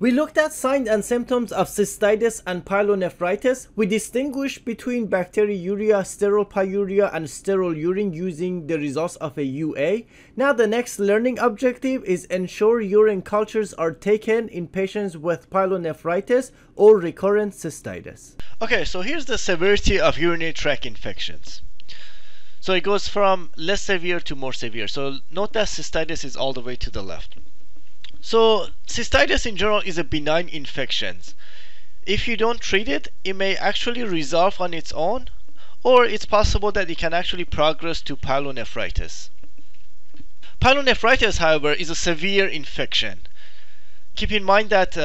We looked at signs and symptoms of cystitis and pyelonephritis. We distinguished between bacteriuria, sterile pyuria, and sterile urine using the results of a UA. Now the next learning objective is ensure urine cultures are taken in patients with pyelonephritis or recurrent cystitis. Okay, so here's the severity of urinary tract infections. So it goes from less severe to more severe. So note that cystitis is all the way to the left. So cystitis in general is a benign infection. If you don't treat it, it may actually resolve on its own, or it's possible that it can actually progress to pyelonephritis. Pyelonephritis, however, is a severe infection. Keep in mind that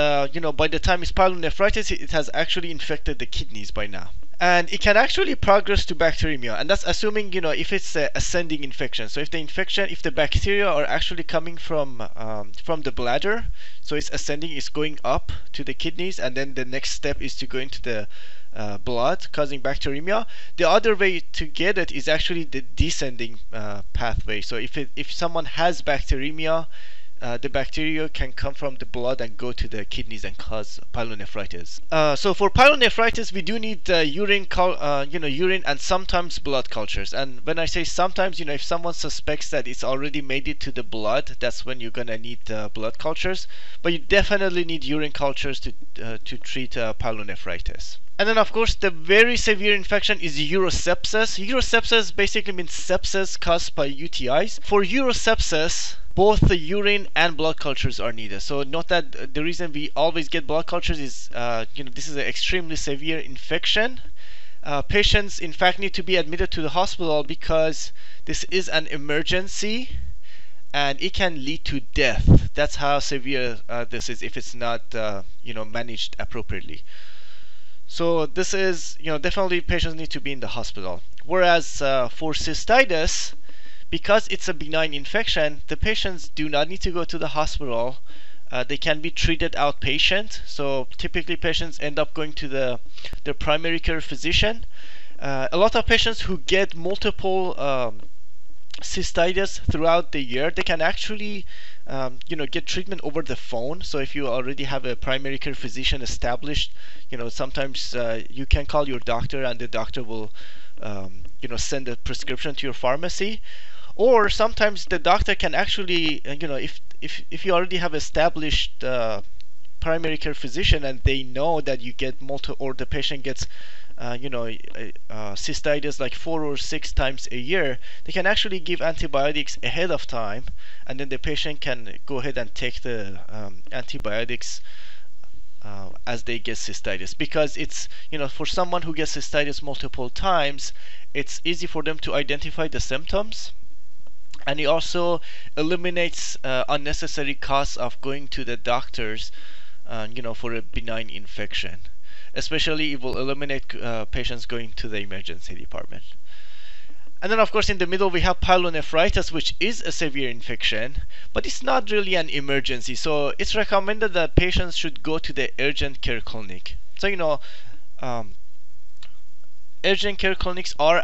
by the time it's pyelonephritis, it has actually infected the kidneys by now. And it can actually progress to bacteremia, and that's assuming if it's an ascending infection. So if the bacteria are actually coming from the bladder, so it's ascending, it's going up to the kidneys, and then the next step is to go into the blood, causing bacteremia. The other way to get it is actually the descending pathway. So if someone has bacteremia, the bacteria can come from the blood and go to the kidneys and cause pyelonephritis. So for pyelonephritis, we do need urine and sometimes blood cultures. And when I say sometimes, if someone suspects that it's already made it to the blood, that's when you're gonna need blood cultures. But you definitely need urine cultures to treat pyelonephritis. And then, of course, the very severe infection is urosepsis. Urosepsis basically means sepsis caused by UTIs. For urosepsis, both the urine and blood cultures are needed. So note that the reason we always get blood cultures is, this is an extremely severe infection. Patients, in fact, need to be admitted to the hospital because this is an emergency, and it can lead to death. That's how severe this is if it's not, managed appropriately. So this is, definitely patients need to be in the hospital. Whereas for cystitis, because it's a benign infection, the patients do not need to go to the hospital. They can be treated outpatient. So typically patients end up going to their primary care physician. A lot of patients who get multiple cystitis throughout the year, they can actually get treatment over the phone. So if you already have a primary care physician established, sometimes you can call your doctor and the doctor will send a prescription to your pharmacy. Or sometimes the doctor can actually, if you already have established primary care physician and they know that you get or the patient gets cystitis like 4 or 6 times a year, they can actually give antibiotics ahead of time, and then the patient can go ahead and take the antibiotics as they get cystitis. Because it's, for someone who gets cystitis multiple times, it's easy for them to identify the symptoms. And it also eliminates unnecessary costs of going to the doctors, for a benign infection. Especially, it will eliminate patients going to the emergency department. And then, of course, in the middle we have pyelonephritis, which is a severe infection, but it's not really an emergency. So it's recommended that patients should go to the urgent care clinic. So, urgent care clinics are,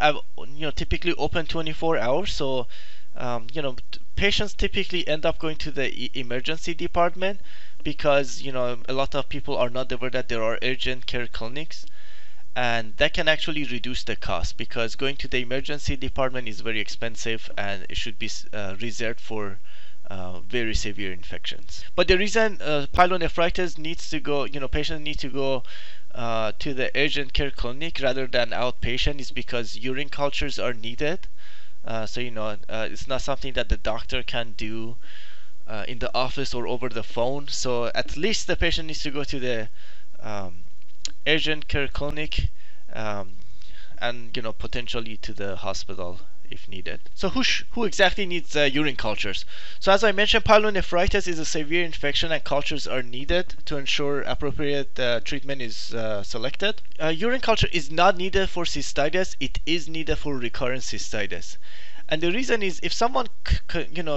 typically open 24 hours. So patients typically end up going to the emergency department because a lot of people are not aware that there are urgent care clinics, and that can actually reduce the cost because going to the emergency department is very expensive and it should be reserved for very severe infections. But the reason pyelonephritis needs to go, patients need to go to the urgent care clinic rather than outpatient is because urine cultures are needed. It's not something that the doctor can do in the office or over the phone. So at least the patient needs to go to the urgent care clinic and potentially to the hospital if needed. So who exactly needs urine cultures? So as I mentioned, pyelonephritis is a severe infection and cultures are needed to ensure appropriate treatment is selected. Urine culture is not needed for cystitis. It is needed for recurrent cystitis. And the reason is if someone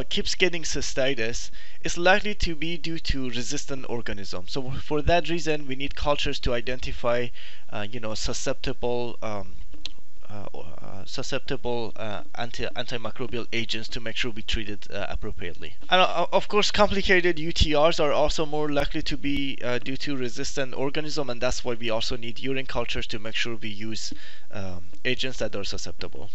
keeps getting cystitis, it's likely to be due to resistant organisms. So for that reason, we need cultures to identify susceptible susceptible antimicrobial agents to make sure we treat it appropriately. And of course, complicated UTRs are also more likely to be due to resistant organism, and that's why we also need urine cultures to make sure we use agents that are susceptible.